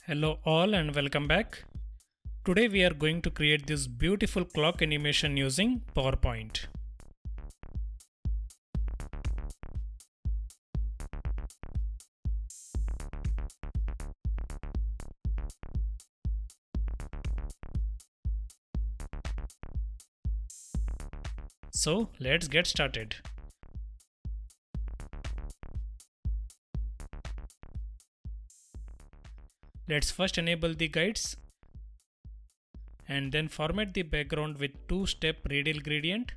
Hello all and welcome back. Today we are going to create this beautiful clock animation using PowerPoint. So let's get started. Let's first enable the guides and then format the background with two-step radial gradient.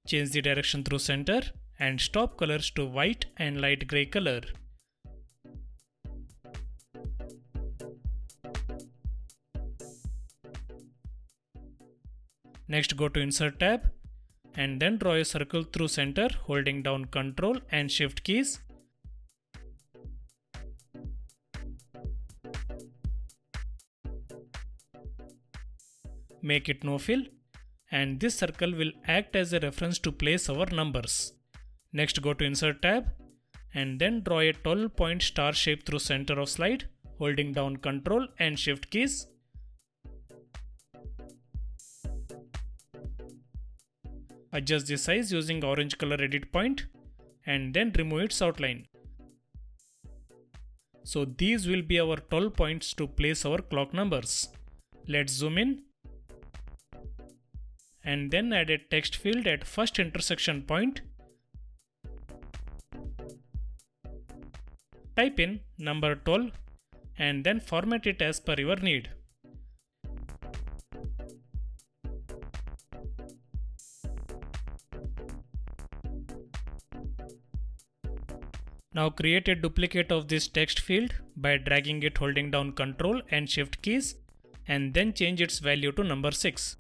Change the direction through center and stop colors to white and light gray color. Next go to Insert tab and then draw a circle through center holding down Ctrl and Shift keys. Make it no fill, and this circle will act as a reference to place our numbers. Next go to Insert tab and then draw a 12-point star shape through center of slide holding down Ctrl and Shift keys. Adjust the size using orange color edit point and then remove its outline. So these will be our 12 points to place our clock numbers. Let's zoom in and then add a text field at first intersection point. Type in number 12 and then format it as per your need. Now create a duplicate of this text field by dragging it holding down Ctrl and Shift keys and then change its value to number 6.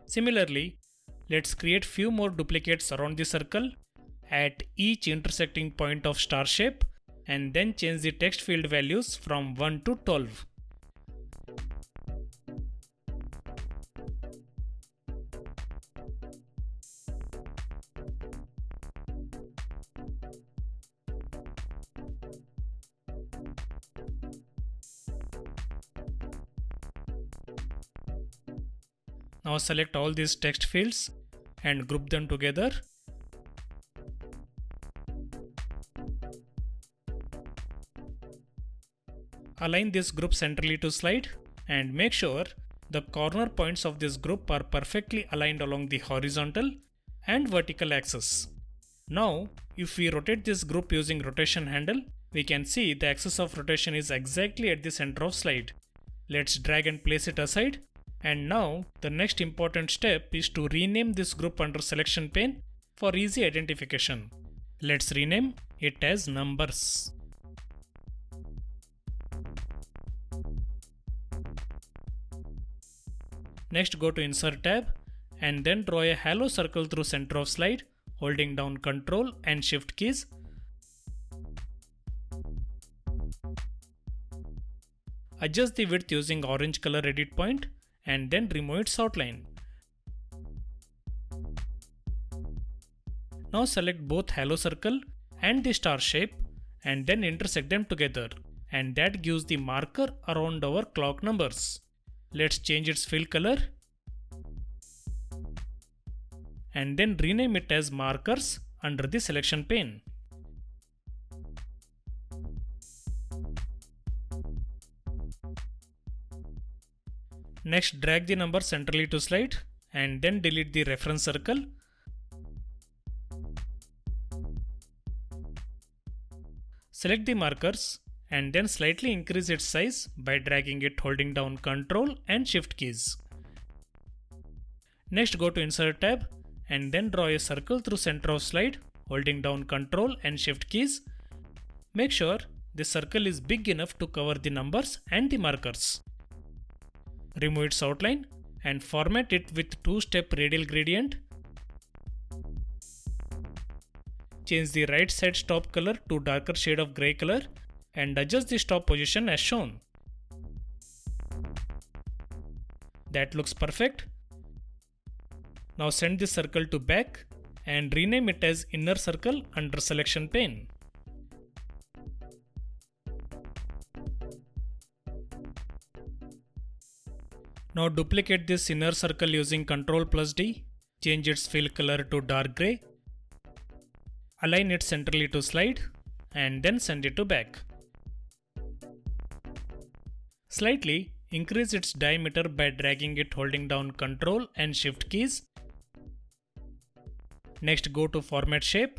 Similarly, let's create few more duplicates around the circle at each intersecting point of star shape and then change the text field values from 1 to 12. Now select all these text fields and group them together. Align this group centrally to slide and make sure the corner points of this group are perfectly aligned along the horizontal and vertical axis. Now, if we rotate this group using rotation handle, we can see the axis of rotation is exactly at the center of slide. Let's drag and place it aside. And now the next important step is to rename this group under selection pane for easy identification. Let's rename it as numbers. Next go to Insert tab and then draw a halo circle through center of slide holding down Ctrl and Shift keys. Adjust the width using orange color edit point and then remove its outline. Now select both halo circle and the star shape and then intersect them together, and that gives the marker around our clock numbers. Let's change its fill color and then rename it as markers under the selection pane. Next drag the number centrally to slide and then delete the reference circle. Select the markers and then slightly increase its size by dragging it holding down Ctrl and Shift keys. Next go to Insert tab and then draw a circle through center of slide holding down Ctrl and Shift keys. Make sure the circle is big enough to cover the numbers and the markers. Remove its outline and format it with two-step radial gradient. Change the right side stop color to darker shade of gray color and adjust the stop position as shown. That looks perfect. Now send this circle to back and rename it as inner circle under selection pane. Now duplicate this inner circle using Ctrl+D, change its fill color to dark grey, align it centrally to slide, and then send it to back. Slightly increase its diameter by dragging it holding down Ctrl and Shift keys. Next go to Format Shape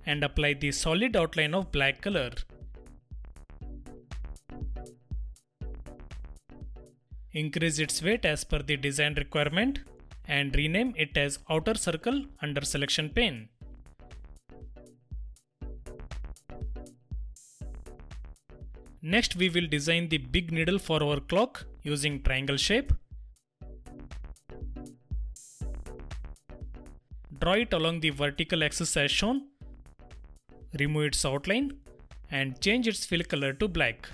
and apply the solid outline of black color. Increase its weight as per the design requirement and rename it as Outer Circle under selection pane. Next we will design the big needle for our clock using triangle shape. Draw it along the vertical axis as shown. Remove its outline and change its fill color to black.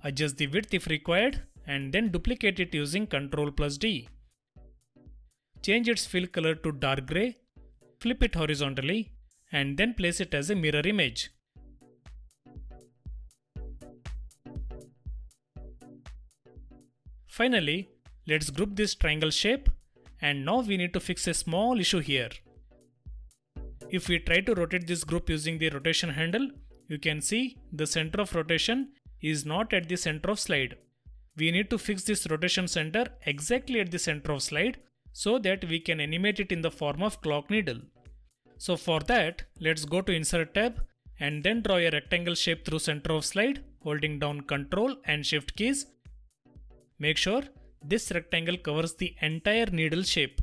Adjust the width if required and then duplicate it using Ctrl+D. Change its fill color to dark grey, flip it horizontally and then place it as a mirror image. Finally, let's group this triangle shape, and now we need to fix a small issue here. If we try to rotate this group using the rotation handle, you can see the center of rotation is not at the center of slide. We need to fix this rotation center exactly at the center of slide so that we can animate it in the form of clock needle. So for that, let's go to Insert tab and then draw a rectangle shape through center of slide holding down Ctrl and Shift keys. Make sure this rectangle covers the entire needle shape.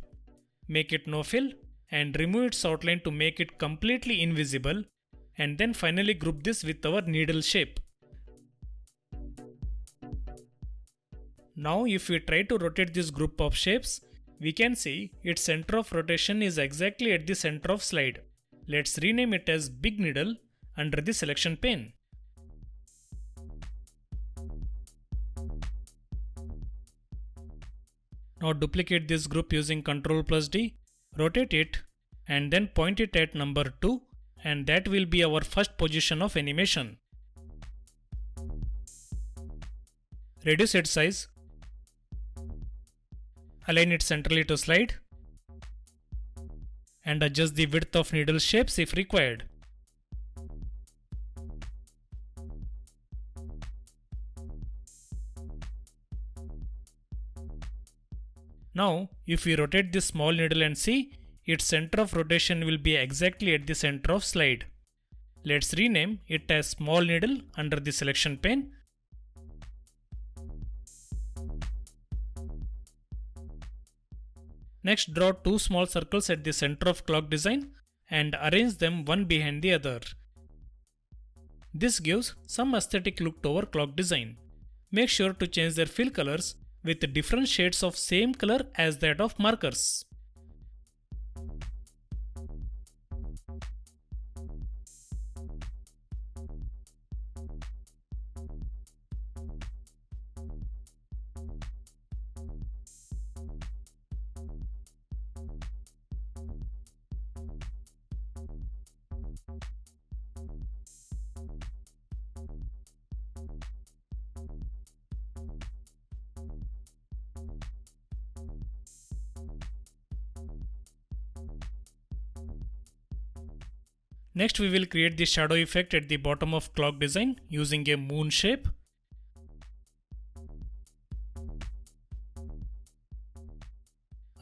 Make it no fill and remove its outline to make it completely invisible, and then finally group this with our needle shape. Now if we try to rotate this group of shapes, we can see its center of rotation is exactly at the center of slide. Let's rename it as Big Needle under the selection pane. Now duplicate this group using Ctrl+D, rotate it and then point it at number 2, and that will be our first position of animation. Reduce its size. Align it centrally to slide and adjust the width of needle shapes if required. Now, if we rotate this small needle and see, its center of rotation will be exactly at the center of slide. Let's rename it as Small Needle under the selection pane. Next, draw two small circles at the center of clock design and arrange them one behind the other. This gives some aesthetic look to our clock design. Make sure to change their fill colors with different shades of same color as that of markers. Next we will create the shadow effect at the bottom of clock design using a moon shape.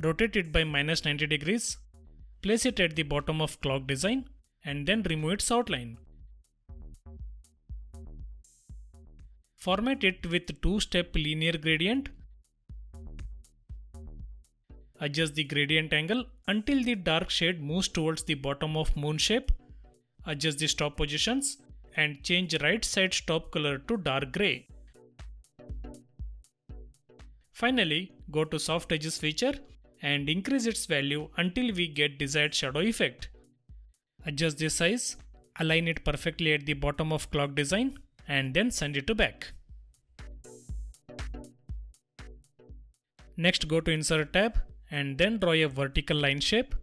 Rotate it by -90 degrees. Place it at the bottom of clock design and then remove its outline. Format it with 2-step linear gradient. Adjust the gradient angle until the dark shade moves towards the bottom of moon shape. Adjust the stop positions and change right side stop color to dark grey. Finally, go to Soft Edges feature and increase its value until we get desired shadow effect. Adjust the size, align it perfectly at the bottom of clock design and then send it to back. Next, go to Insert tab and then draw a vertical line shape.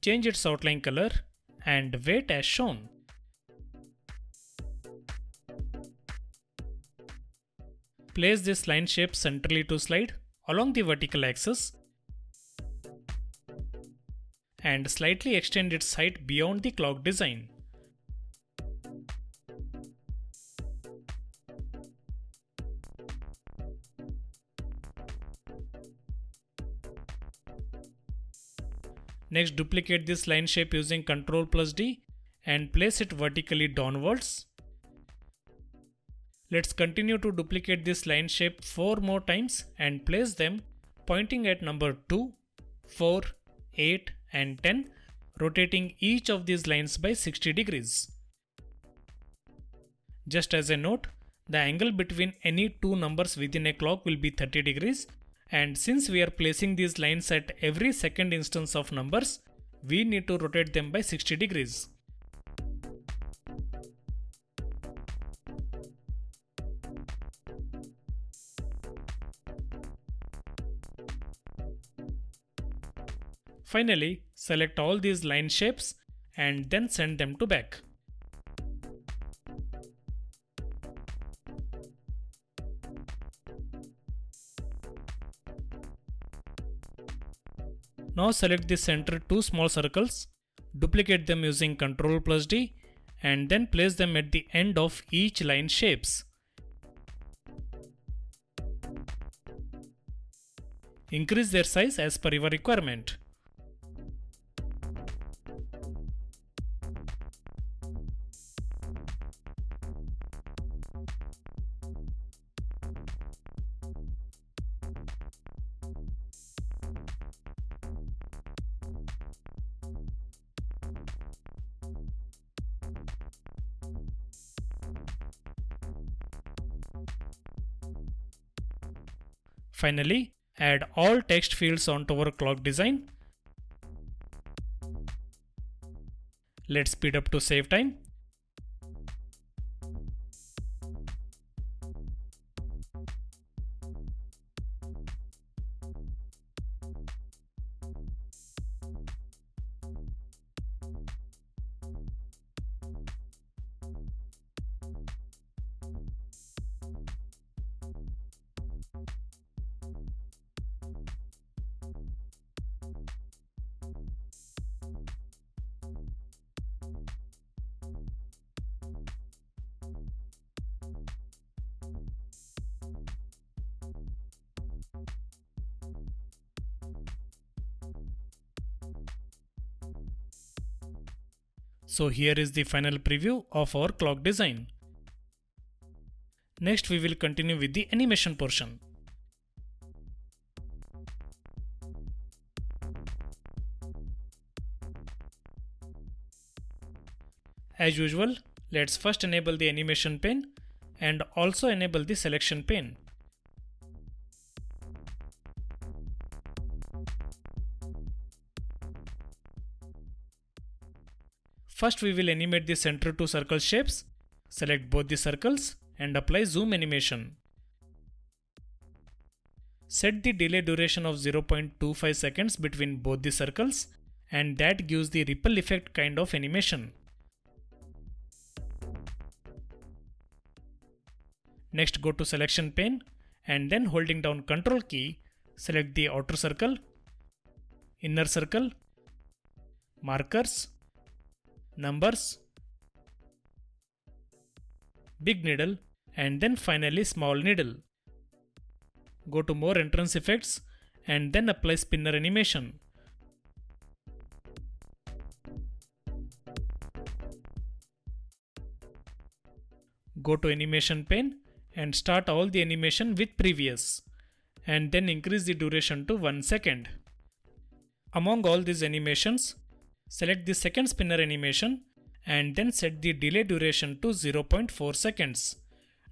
Change its outline color and weight as shown. Place this line shape centrally to slide along the vertical axis and slightly extend its height beyond the clock design. Next, duplicate this line shape using Ctrl+D and place it vertically downwards. Let's continue to duplicate this line shape 4 more times and place them pointing at number 2, 4, 8 and 10, rotating each of these lines by 60 degrees. Just as a note, the angle between any two numbers within a clock will be 30 degrees, and since we are placing these lines at every second instance of numbers, we need to rotate them by 60 degrees. Finally, select all these line shapes and then send them to back. Now select the center two small circles, duplicate them using Ctrl+D and then place them at the end of each line shapes. Increase their size as per your requirement. Finally, add all text fields onto our clock design. Let's speed up to save time. So here is the final preview of our clock design. Next, we will continue with the animation portion. As usual, let's first enable the animation pane and also enable the selection pane. First, we will animate the center two circle shapes. Select both the circles and apply zoom animation. Set the delay duration of 0.25 seconds between both the circles, and that gives the ripple effect kind of animation. Next, go to selection pane and then holding down Ctrl key, select the outer circle, inner circle, markers, numbers, big needle and then finally small needle. Go to more entrance effects and then apply spinner animation. Go to animation pane and start all the animation with previous and then increase the duration to 1 second. Among all these animations, select the second spinner animation and then set the delay duration to 0.4 seconds.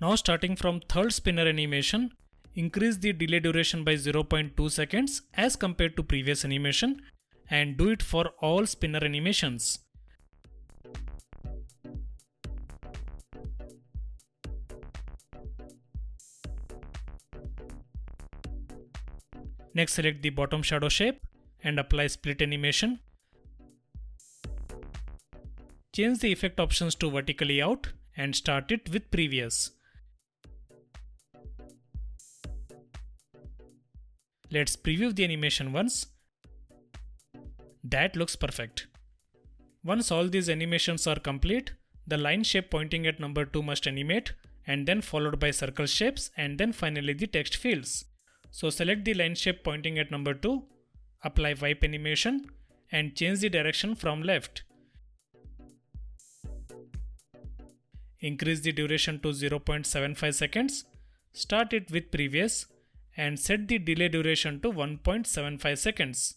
Now starting from third spinner animation, increase the delay duration by 0.2 seconds as compared to previous animation and do it for all spinner animations. Next, select the bottom shadow shape and apply split animation. Change the effect options to vertically out and start it with previous. Let's preview the animation once. That looks perfect. Once all these animations are complete, the line shape pointing at number 2 must animate, and then followed by circle shapes, and then finally the text fields. So select the line shape pointing at number 2, apply wipe animation, and change the direction from left. Increase the duration to 0.75 seconds, start it with previous, and set the delay duration to 1.75 seconds.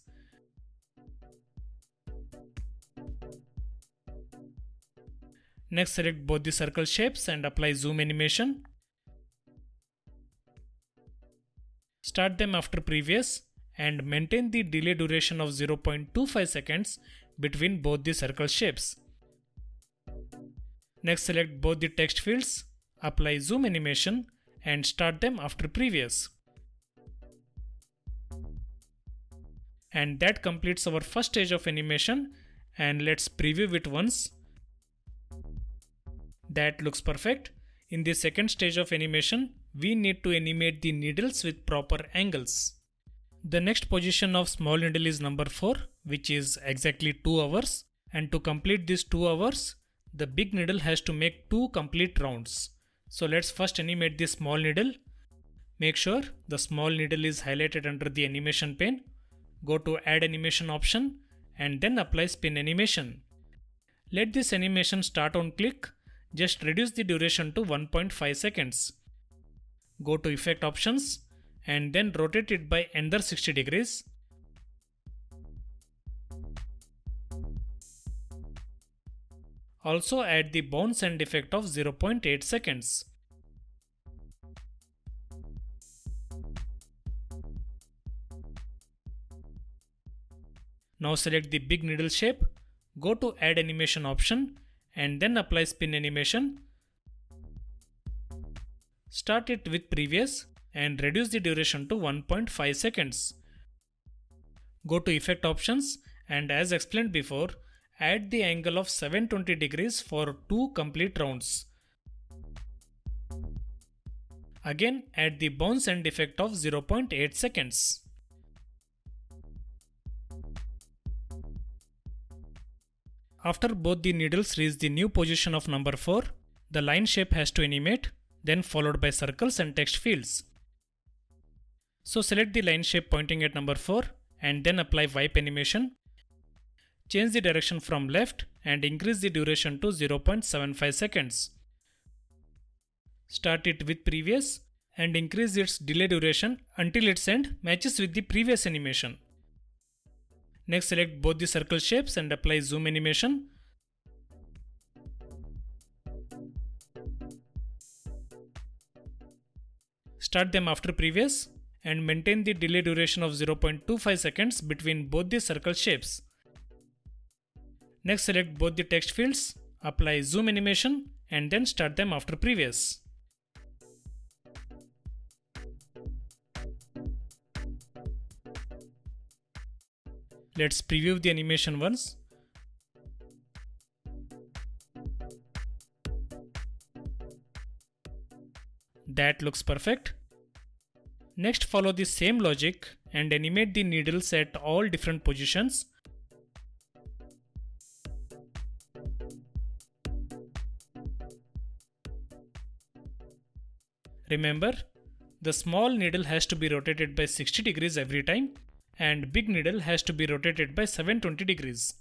Next, select both the circle shapes and apply zoom animation. Start them after previous and maintain the delay duration of 0.25 seconds between both the circle shapes. Next, select both the text fields, apply zoom animation and start them after previous. And that completes our first stage of animation, and let's preview it once. That looks perfect. In the second stage of animation, we need to animate the needles with proper angles. The next position of small needle is number 4, which is exactly 2 hours. And to complete these 2 hours, the big needle has to make 2 complete rounds. So let's first animate the small needle. Make sure the small needle is highlighted under the animation pane. Go to add animation option and then apply spin animation. Let this animation start on click. Just reduce the duration to 1.5 seconds. Go to effect options and then rotate it by another 60 degrees. Also add the bounce and effect of 0.8 seconds. Now select the big needle shape, go to add animation option and then apply spin animation. Start it with previous and reduce the duration to 1.5 seconds. Go to effect options and as explained before, add the angle of 720 degrees for 2 complete rounds. Again add the bounce and effect of 0.8 seconds. After both the needles reach the new position of number 4, the line shape has to animate, then followed by circles and text fields. So select the line shape pointing at number 4 and then apply wipe animation. Change the direction from left and increase the duration to 0.75 seconds. Start it with previous and increase its delay duration until its end matches with the previous animation. Next, select both the circle shapes and apply zoom animation. Start them after previous and maintain the delay duration of 0.25 seconds between both the circle shapes. Next, select both the text fields, apply zoom animation and then start them after previous. Let's preview the animation once. That looks perfect. Next, follow the same logic and animate the needles at all different positions. Remember, the small needle has to be rotated by 60 degrees every time, and big needle has to be rotated by 720 degrees.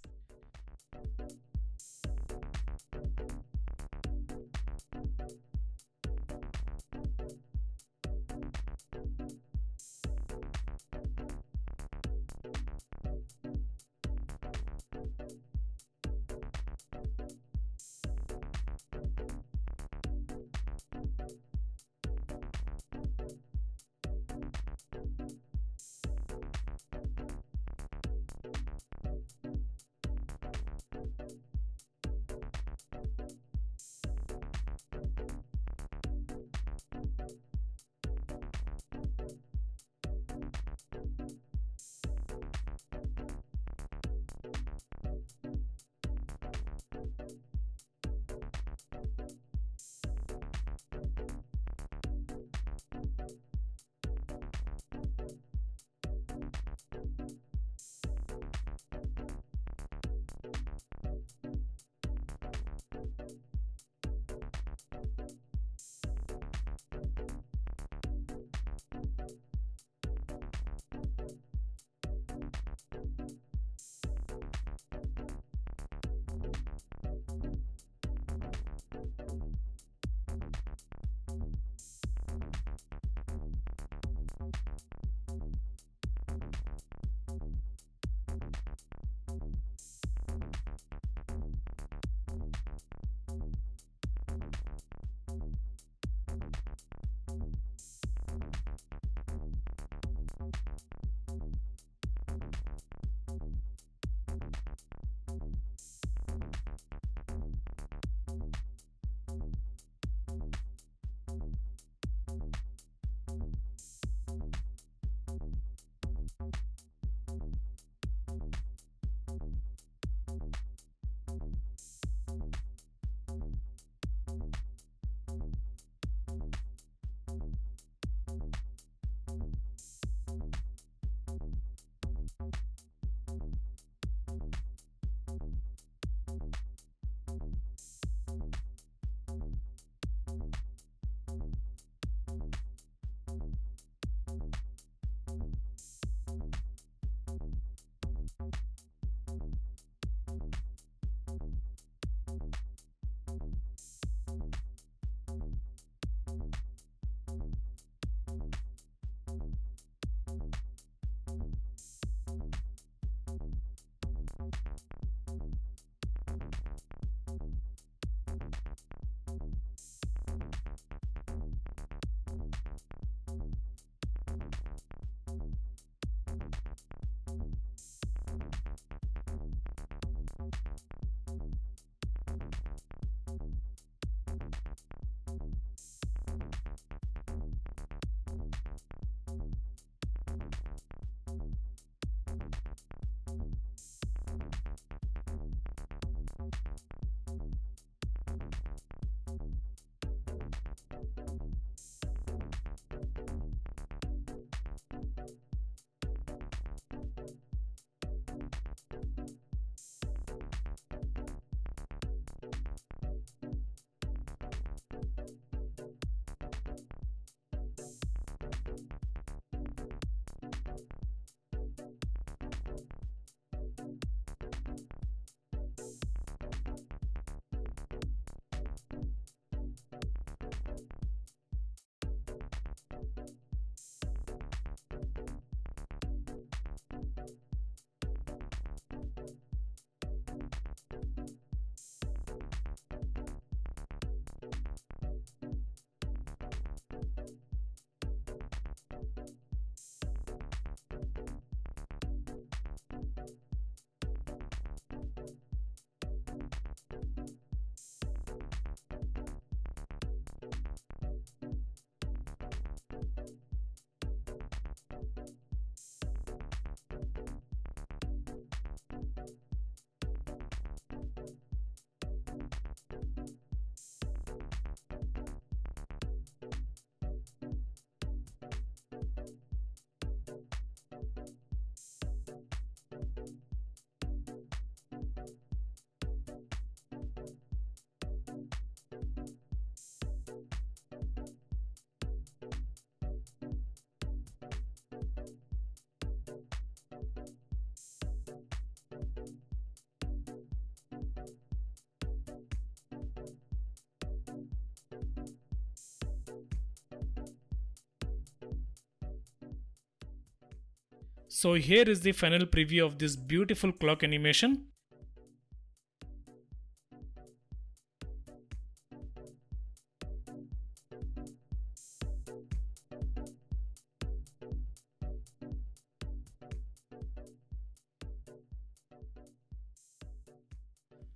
So here is the final preview of this beautiful clock animation.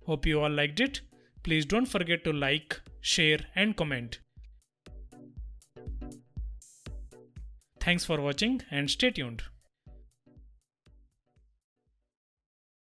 Hope you all liked it. Please don't forget to like, share and comment. Thanks for watching and stay tuned.